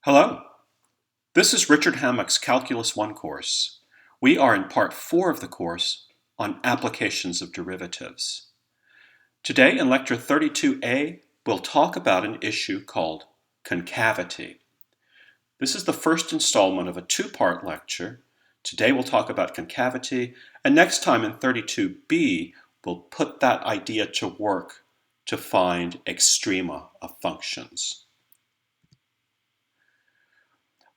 Hello, this is Richard Hammack's Calculus 1 course. We are in part 4 of the course on applications of derivatives. Today in lecture 32a, we'll talk about an issue called concavity. This is the first installment of a two-part lecture. Today we'll talk about concavity, and next time in 32b, we'll put that idea to work to find extrema of functions.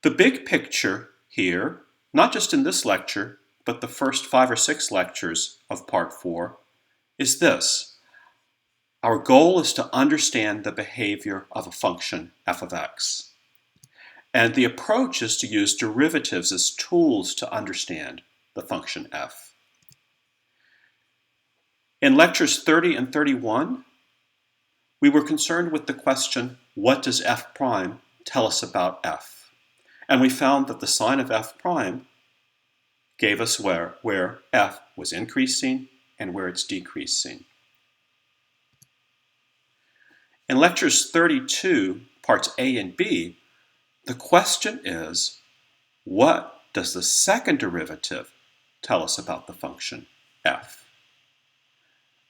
The big picture here, not just in this lecture, but the first 5 or 6 lectures of part 4, is this. Our goal is to understand the behavior of a function f of x. And the approach is to use derivatives as tools to understand the function f. In lectures 30 and 31, we were concerned with the question, what does f prime tell us about f? And we found that the sign of f prime gave us where f was increasing and where it's decreasing. In lectures 32, parts A and B, the question is, what does the second derivative tell us about the function f?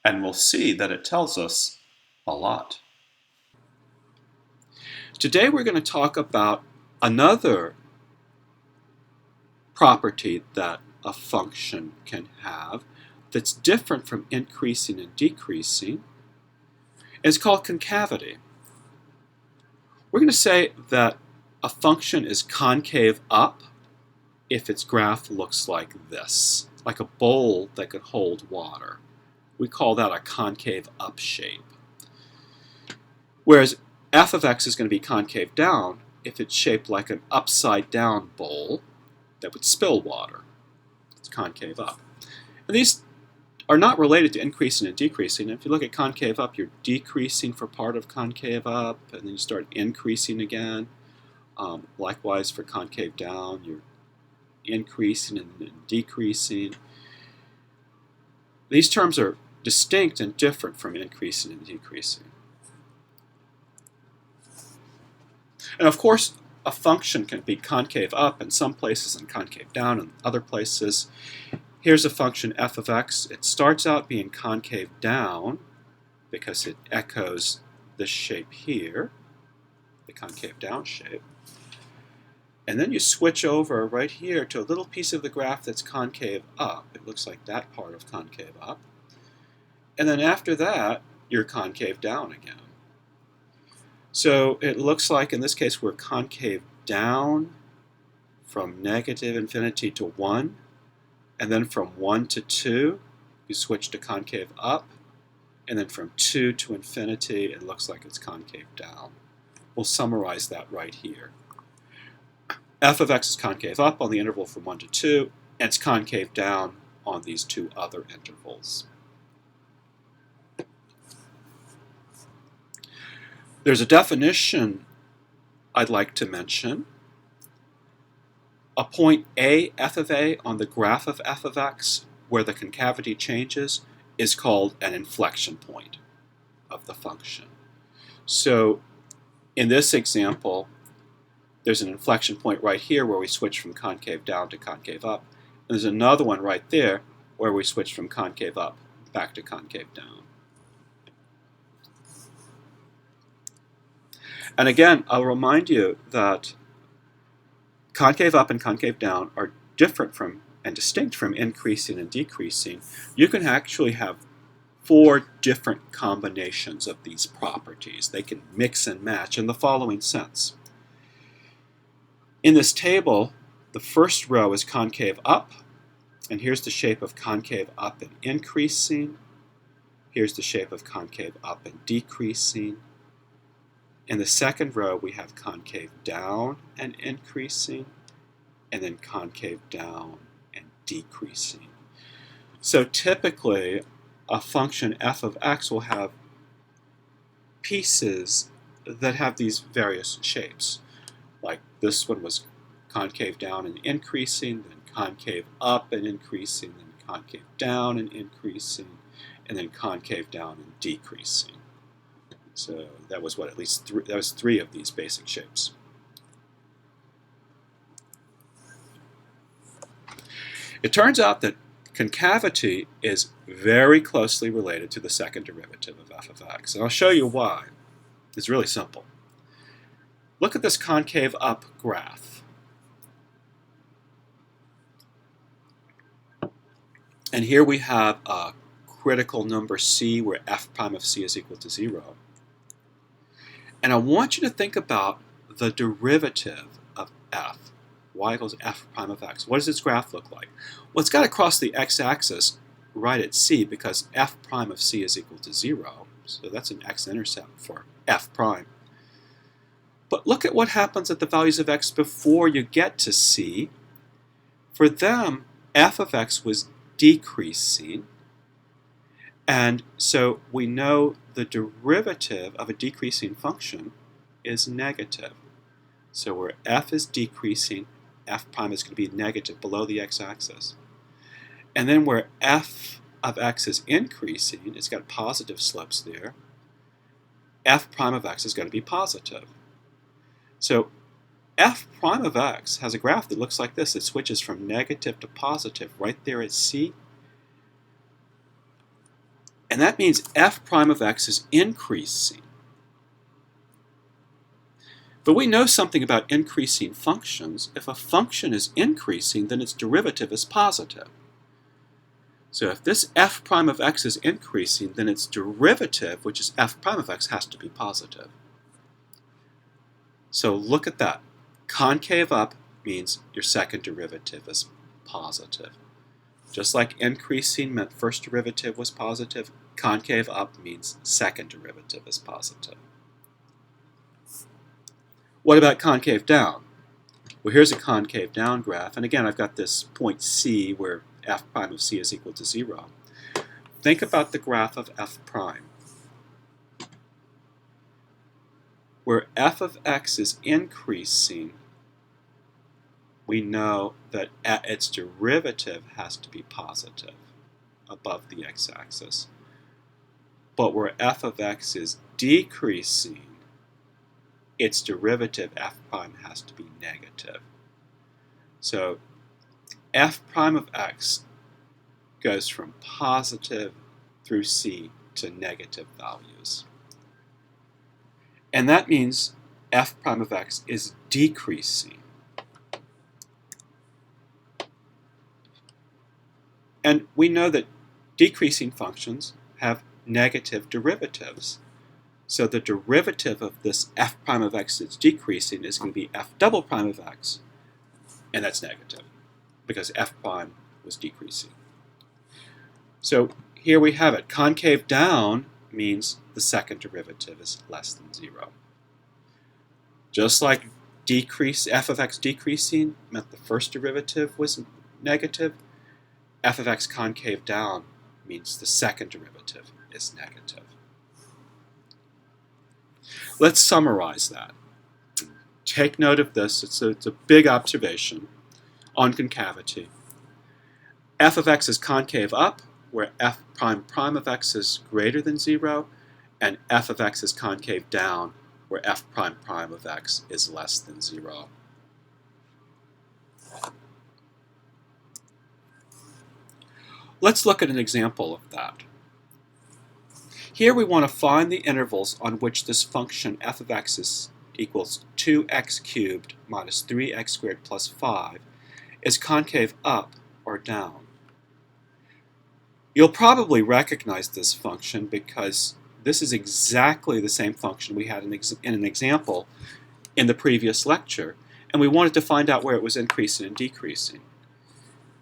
And we'll see that it tells us a lot. Today we're going to talk about another property that a function can have that's different from increasing and decreasing. It's called concavity. We're going to say that a function is concave up if its graph looks like this, like a bowl that could hold water. We call that a concave up shape. Whereas f of x is going to be concave down if it's shaped like an upside down bowl that would spill water. It's concave up. And these are not related to increasing and decreasing. If you look at concave up, you're decreasing for part of concave up, and then you start increasing again. Likewise, for concave down, you're increasing and then decreasing. These terms are distinct and different from increasing and decreasing. And of course, a function can be concave up in some places and concave down in other places. Here's a function f of x. It starts out being concave down because it echoes this shape here, the concave down shape. And then you switch over right here to a little piece of the graph that's concave up. It looks like that part of concave up. And then after that, you're concave down again. So it looks like in this case we're concave down from negative infinity to 1, and then from 1 to 2 you switch to concave up, and then from 2 to infinity it looks like it's concave down. We'll summarize that right here. F of x is concave up on the interval from 1 to 2, and it's concave down on these two other intervals. There's a definition I'd like to mention. A point A, f of a, on the graph of f of x, where the concavity changes, is called an inflection point of the function. So in this example, there's an inflection point right here where we switch from concave down to concave up. And there's another one right there where we switch from concave up back to concave down. And again, I'll remind you that concave up and concave down are different from and distinct from increasing and decreasing. You can actually have 4 different combinations of these properties. They can mix and match in the following sense. In this table, the first row is concave up, and here's the shape of concave up and increasing. Here's the shape of concave up and decreasing. In the second row, we have concave down and increasing, and then concave down and decreasing. So typically, a function f of x will have pieces that have these various shapes. Like this one was concave down and increasing, then concave up and increasing, then concave down and increasing, and then concave down and decreasing. So that was what, at least 3 of these basic shapes. It turns out that concavity is very closely related to the second derivative of f of x. And I'll show you why. It's really simple. Look at this concave up graph. And here we have a critical number c where f prime of c is equal to 0. And I want you to think about the derivative of f. Y equals f prime of x. What does its graph look like? Well, it's got to cross the x-axis right at c because f prime of c is equal to 0. So that's an x-intercept for f prime. But look at what happens at the values of x before you get to c. For them, f of x was decreasing. And so we know the derivative of a decreasing function is negative. So where f is decreasing, f prime is going to be negative below the x-axis. And then where f of x is increasing, it's got positive slopes there, f prime of x is going to be positive. So f prime of x has a graph that looks like this. It switches from negative to positive right there at c. And that means f prime of x is increasing. But we know something about increasing functions. If a function is increasing, then its derivative is positive. So if this f prime of x is increasing, then its derivative, which is f prime of x, has to be positive. So look at that. Concave up means your second derivative is positive. Just like increasing meant first derivative was positive, concave up means second derivative is positive. What about concave down? Well, here's a concave down graph, and again I've got this point c where f prime of c is equal to 0. Think about the graph of f prime. Where f of x is increasing, we know that its derivative has to be positive above the x-axis. But where f of x is decreasing, its derivative f prime has to be negative. So f prime of x goes from positive through c to negative values. And that means f prime of x is decreasing. And we know that decreasing functions have negative derivatives. So the derivative of this f prime of x that's decreasing is going to be f double prime of x, and that's negative because f prime was decreasing. So here we have it. Concave down means the second derivative is less than 0. Just like f of x decreasing meant the first derivative was negative, f of x concave down means the second derivative is negative. Let's summarize that. Take note of this. It's a big observation on concavity. F of x is concave up, where f prime of x is greater than 0, and f of x is concave down, where f prime of x is less than 0. Let's look at an example of that. Here we want to find the intervals on which this function f of x equals 2x cubed minus 3x squared plus 5 is concave up or down. You'll probably recognize this function because this is exactly the same function we had in an example in the previous lecture, and we wanted to find out where it was increasing and decreasing.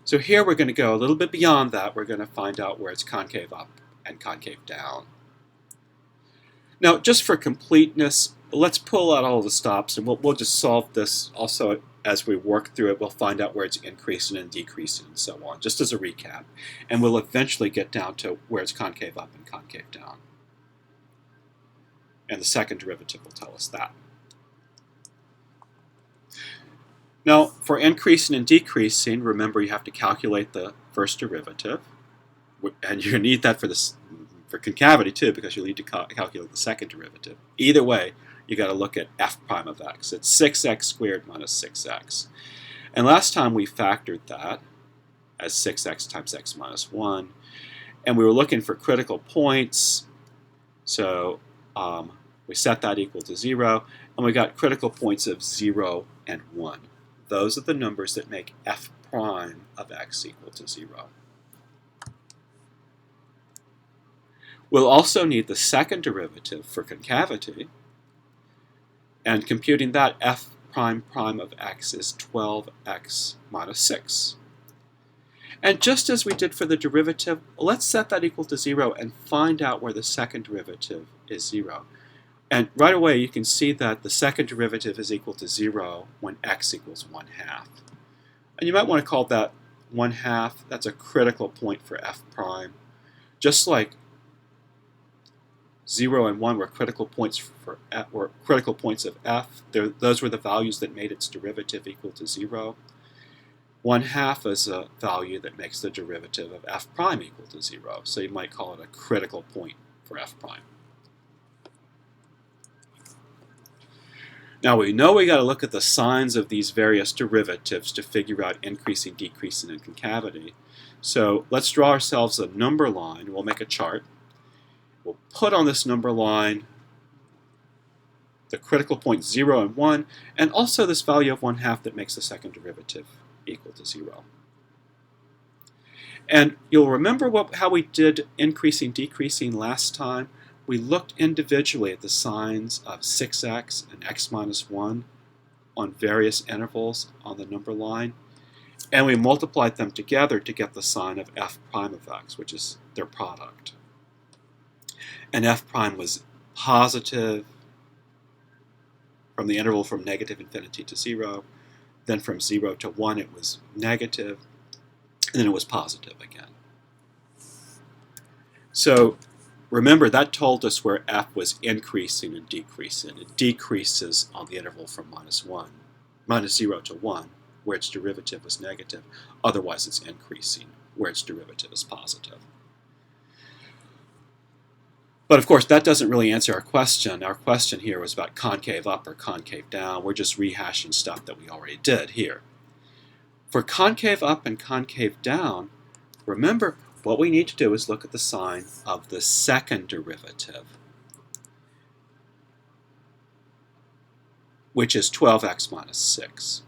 So here we're going to go a little bit beyond that. We're going to find out where it's concave up and concave down. Now, just for completeness, let's pull out all the stops, and we'll just solve this also as we work through it. We'll find out where it's increasing and decreasing and so on, just as a recap. And we'll eventually get down to where it's concave up and concave down. And the second derivative will tell us that. Now, for increasing and decreasing, remember you have to calculate the first derivative. And you need that for concavity too, because you'll need to calculate the second derivative. Either way, you got to look at f prime of x. It's 6x squared minus 6x. And last time we factored that as 6x times x minus 1. And we were looking for critical points, so we set that equal to 0, and we got critical points of 0 and 1. Those are the numbers that make f prime of x equal to 0. We'll also need the second derivative for concavity, and computing that, f prime prime of x is 12x minus 6. And just as we did for the derivative, let's set that equal to 0 and find out where the second derivative is 0. And right away you can see that the second derivative is equal to 0 when x equals 1/2. And you might want to call that 1/2. That's a critical point for f prime. Just like 0 and 1 were critical points for f, were critical points of f. Those were the values that made its derivative equal to 0. 1/2 is a value that makes the derivative of f prime equal to 0. So you might call it a critical point for f prime. Now we know we got to look at the signs of these various derivatives to figure out increasing, decreasing, and concavity. So let's draw ourselves a number line. We'll make a chart. We'll put on this number line the critical points 0 and 1, and also this value of 1/2 that makes the second derivative equal to 0. And you'll remember how we did increasing, decreasing last time. We looked individually at the signs of 6x and x minus 1 on various intervals on the number line, and we multiplied them together to get the sign of f prime of x, which is their product. And f prime was positive from the interval from -infinity to 0. Then from 0 to 1 it was negative, and then it was positive again. So remember, that told us where f was increasing and decreasing. It decreases on the interval from -0 to 1, where its derivative was negative. Otherwise it's increasing, where its derivative is positive. But of course, that doesn't really answer our question. Our question here was about concave up or concave down. We're just rehashing stuff that we already did here. For concave up and concave down, remember, what we need to do is look at the sign of the second derivative, which is 12x minus 6.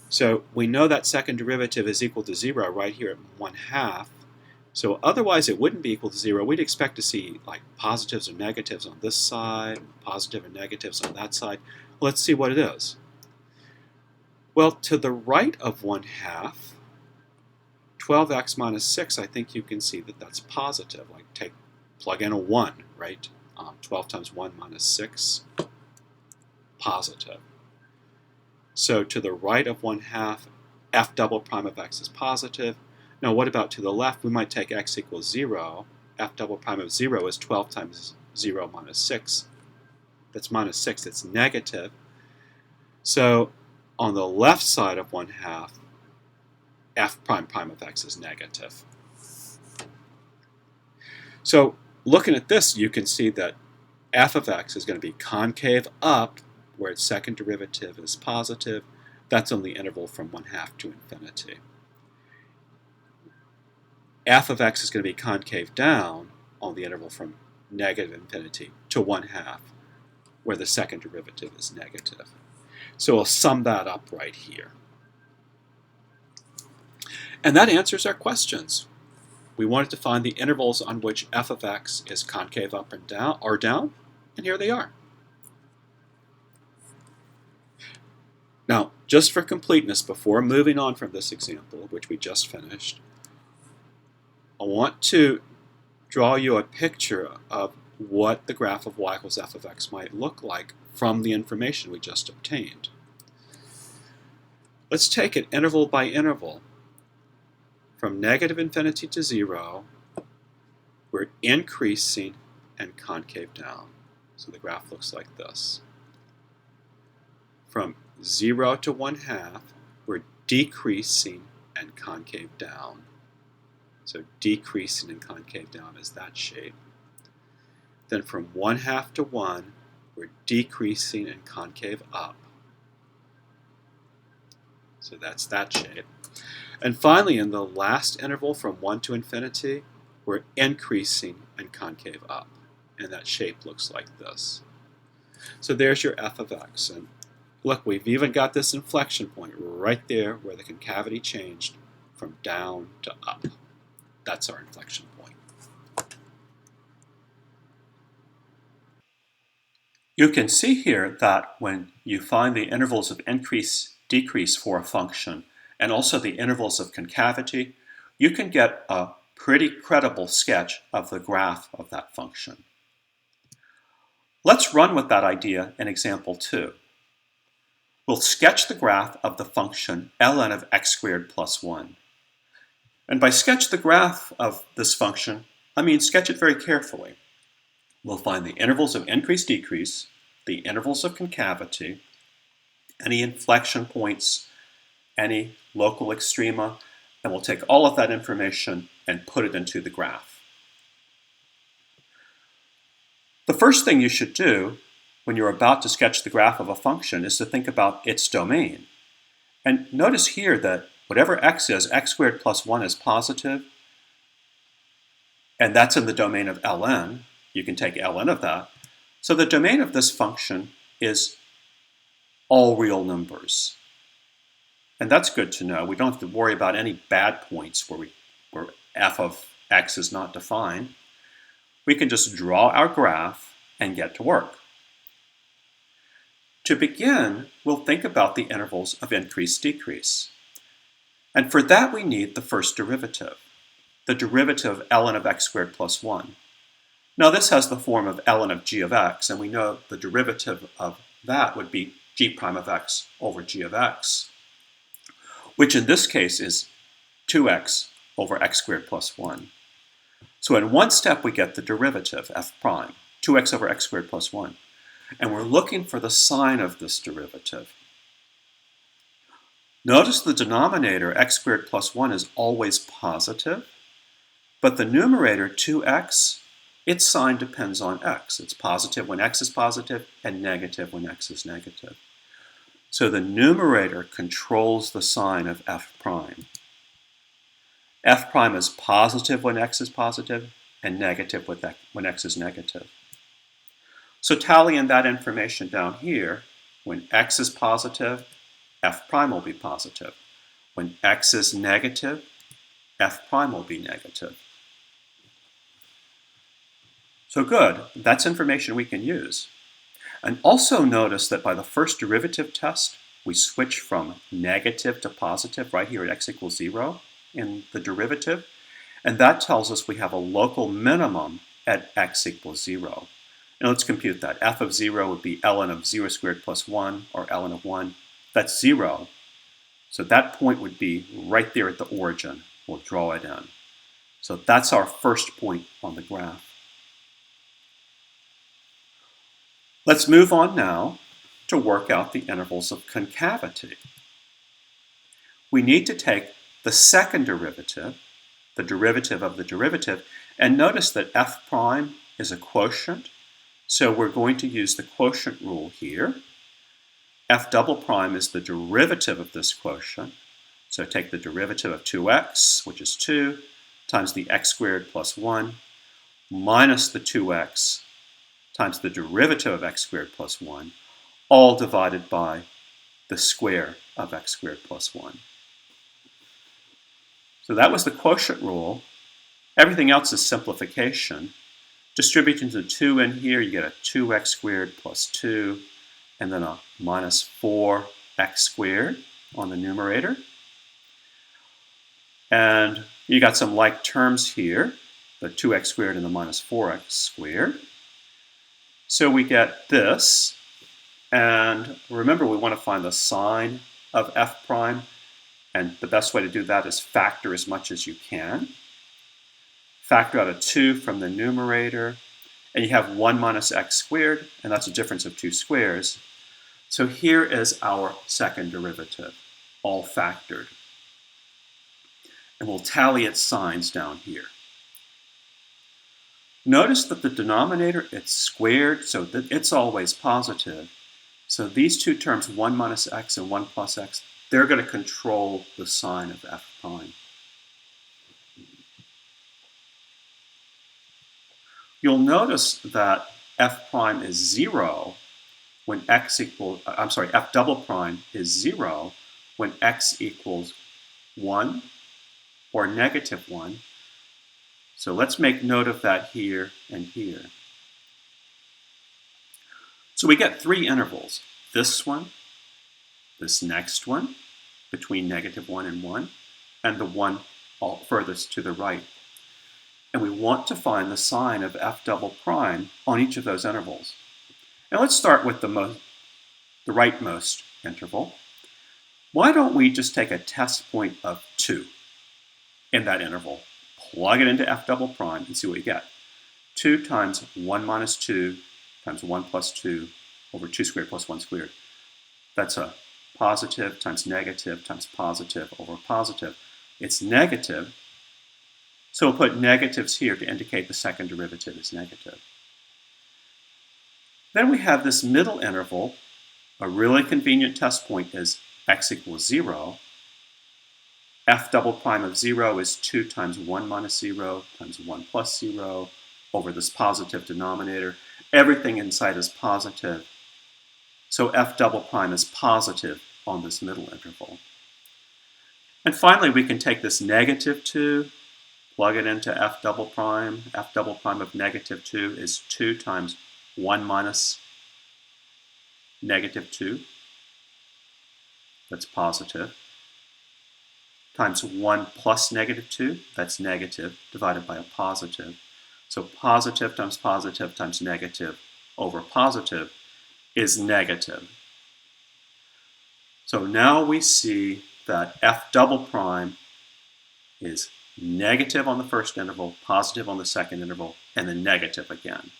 So we know that second derivative is equal to 0 right here at 1/2. So otherwise it wouldn't be equal to 0. We'd expect to see like positives or negatives on this side, positive or negatives on that side. Let's see what it is. Well, to the right of 1/2, 12x minus 6, I think you can see that that's positive. Like plug in a 1, right? 12 times 1 minus 6, positive. So to the right of 1/2, f double prime of x is positive. Now what about to the left? We might take x equals 0. F double prime of 0 is 12 times 0 minus 6. That's minus 6, that's negative. So on the left side of 1/2, f prime prime of x is negative. So looking at this, you can see that f of x is going to be concave up, where its second derivative is positive. That's on the interval from 1/2 to infinity. F of x is going to be concave down on the interval from -infinity to 1/2, where the second derivative is negative. So we'll sum that up right here. And that answers our questions. We wanted to find the intervals on which f of x is concave up and down, and here they are. Now, just for completeness, before moving on from this example, which we just finished, I want to draw you a picture of what the graph of y equals f of x might look like from the information we just obtained. Let's take it interval by interval. From -infinity to 0, we're increasing and concave down. So the graph looks like this. From 0 to 1/2, we're decreasing and concave down. So decreasing and concave down is that shape. Then from 1/2 to 1, we're decreasing and concave up. So that's that shape. And finally, in the last interval from 1 to infinity, we're increasing and concave up. And that shape looks like this. So there's your f of x. And look, we've even got this inflection point right there where the concavity changed from down to up. That's our inflection point. You can see here that when you find the intervals of increase, decrease for a function, and also the intervals of concavity, you can get a pretty credible sketch of the graph of that function. Let's run with that idea in example 2. We'll sketch the graph of the function ln of x squared plus 1. And by sketch the graph of this function, I mean sketch it very carefully. We'll find the intervals of increase, decrease, the intervals of concavity, any inflection points, any local extrema, and we'll take all of that information and put it into the graph. The first thing you should do when you're about to sketch the graph of a function is to think about its domain. And notice here that whatever x is, x squared plus 1 is positive, and that's in the domain of ln. You can take ln of that. So the domain of this function is all real numbers. And that's good to know. We don't have to worry about any bad points where f of x is not defined. We can just draw our graph and get to work. To begin, we'll think about the intervals of increase, decrease. And for that we need the first derivative, the derivative of ln of x squared plus 1. Now this has the form of ln of g of x, and we know the derivative of that would be g prime of x over g of x, which in this case is 2x over x squared plus 1. So in one step we get the derivative, f prime, 2x over x squared plus 1. And we're looking for the sign of this derivative. Notice the denominator, x squared plus 1, is always positive, but the numerator, 2x, its sign depends on x. It's positive when x is positive and negative when x is negative. So the numerator controls the sign of f prime. F prime is positive when x is positive and negative when x is negative. So tally in that information down here. When x is positive, f prime will be positive. When x is negative, f prime will be negative. So good, that's information we can use. And also notice that by the first derivative test, we switch from negative to positive right here at x equals 0 in the derivative. And that tells us we have a local minimum at x equals 0. And let's compute that. F of 0 would be ln of 0 squared plus 1, or ln of 1. That's 0. So that point would be right there at the origin. We'll draw it in. So that's our first point on the graph. Let's move on now to work out the intervals of concavity. We need to take the second derivative, the derivative of the derivative, and notice that f prime is a quotient, so we're going to use the quotient rule here. F double prime is the derivative of this quotient, so take the derivative of 2x, which is 2, times the x squared plus 1, minus the 2x times the derivative of x squared plus 1, all divided by the square of x squared plus 1. So that was the quotient rule. Everything else is simplification. Distributing the 2 in here, you get a 2x squared plus 2, and then a minus 4x squared on the numerator. And you got some like terms here, the 2x squared and the minus 4x squared. So we get this, and remember we want to find the sign of f prime, and the best way to do that is factor as much as you can. Factor out a 2 from the numerator, and you have 1 minus x squared, and that's a difference of 2 squares. So here is our second derivative, all factored. And we'll tally its signs down here. Notice that the denominator, it's squared, so that it's always positive. So these two terms, 1 minus x and 1 plus x, they're going to control the sign of f prime. You'll notice that f prime is 0 when x equals, f double prime is 0 when x equals 1 or negative 1. So let's make note of that here and here. So we get three intervals. This one, this next one, between -1 and 1, and the one furthest to the right. And we want to find the sign of f double prime on each of those intervals. And let's start with the rightmost interval. Why don't we just take a test point of 2 in that interval, plug it into f double prime, and see what we get. 2 times 1 minus 2 times 1 plus 2 over 2 squared plus 1 squared. That's a positive times negative times positive over positive. It's negative, so we'll put negatives here to indicate the second derivative is negative. Then we have this middle interval. A really convenient test point is x equals 0. F double prime of 0 is 2 times 1 minus 0 times 1 plus 0 over this positive denominator. Everything inside is positive, so f double prime is positive on this middle interval. And finally, we can take this -2, plug it into f double prime. F double prime of -2 is 2 times 1 minus -2, that's positive, times 1 plus -2, that's negative, divided by a positive. So positive times negative over positive is negative. So now we see that f double prime is negative on the first interval, positive on the second interval, and then negative again.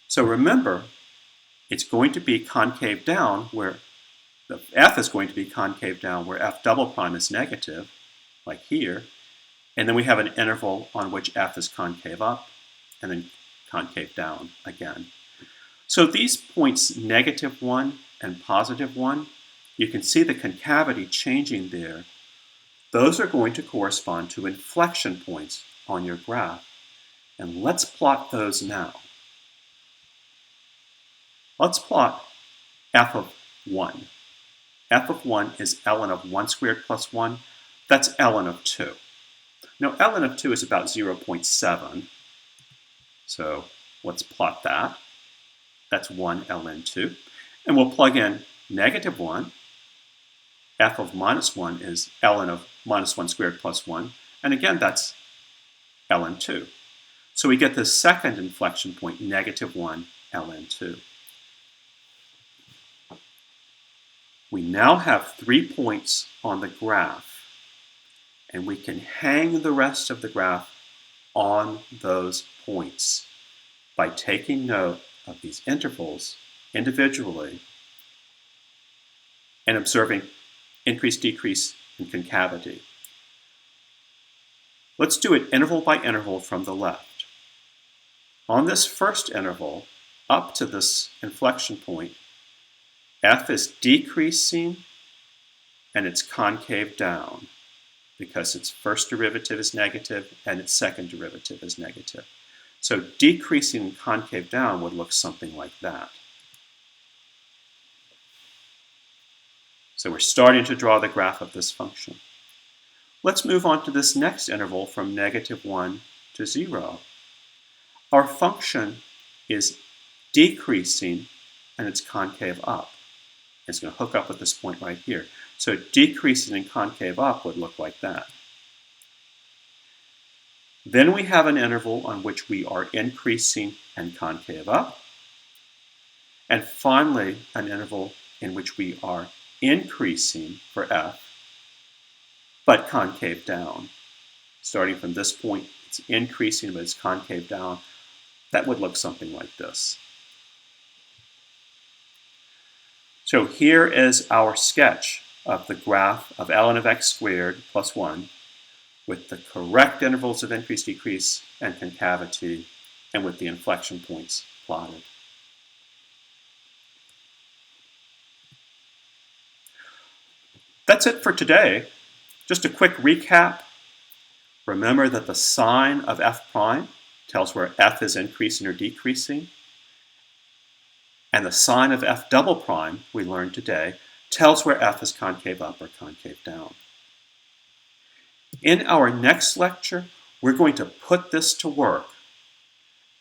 So remember, it's going to be concave down where the f is going to be concave down where f double prime is negative, like here, and then we have an interval on which f is concave up, and then concave down again. So these points -1 and +1, you can see the concavity changing there. Those are going to correspond to inflection points on your graph. And let's plot those now. Let's plot f of 1. F of 1 is ln of 1 squared plus 1. That's ln of 2. Now ln of 2 is about 0.7. So let's plot that. That's 1 ln 2. And we'll plug in -1. F of -1 is ln of -1 squared plus 1. And again, that's ln 2. So we get the second inflection point, -1 ln 2. We now have 3 points on the graph, and we can hang the rest of the graph on those points by taking note of these intervals individually and observing increase, decrease in concavity. Let's do it interval by interval from the left. On this first interval, up to this inflection point, f is decreasing and it's concave down because its first derivative is negative and its second derivative is negative. So decreasing and concave down would look something like that. So we're starting to draw the graph of this function. Let's move on to this next interval from -1 to 0. Our function is decreasing and it's concave up. It's going to hook up with this point right here. So decreasing and concave up would look like that. Then we have an interval on which we are increasing and concave up. And finally, an interval in which we are increasing for f, but concave down. Starting from this point, it's increasing, but it's concave down. That would look something like this. So here is our sketch of the graph of ln of x squared plus 1 with the correct intervals of increase, decrease, and concavity, and with the inflection points plotted. That's it for today. Just a quick recap. Remember that the sign of f prime tells where f is increasing or decreasing. And the sign of f double prime, we learned today, tells where f is concave up or concave down. In our next lecture, we're going to put this to work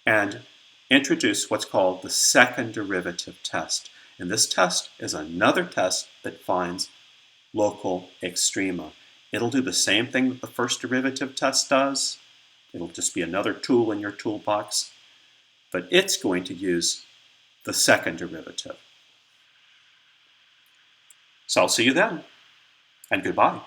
and introduce what's called the second derivative test. And this test is another test that finds local extrema. It'll do the same thing that the first derivative test does. It'll just be another tool in your toolbox, but it's going to use the second derivative. So I'll see you then, and goodbye.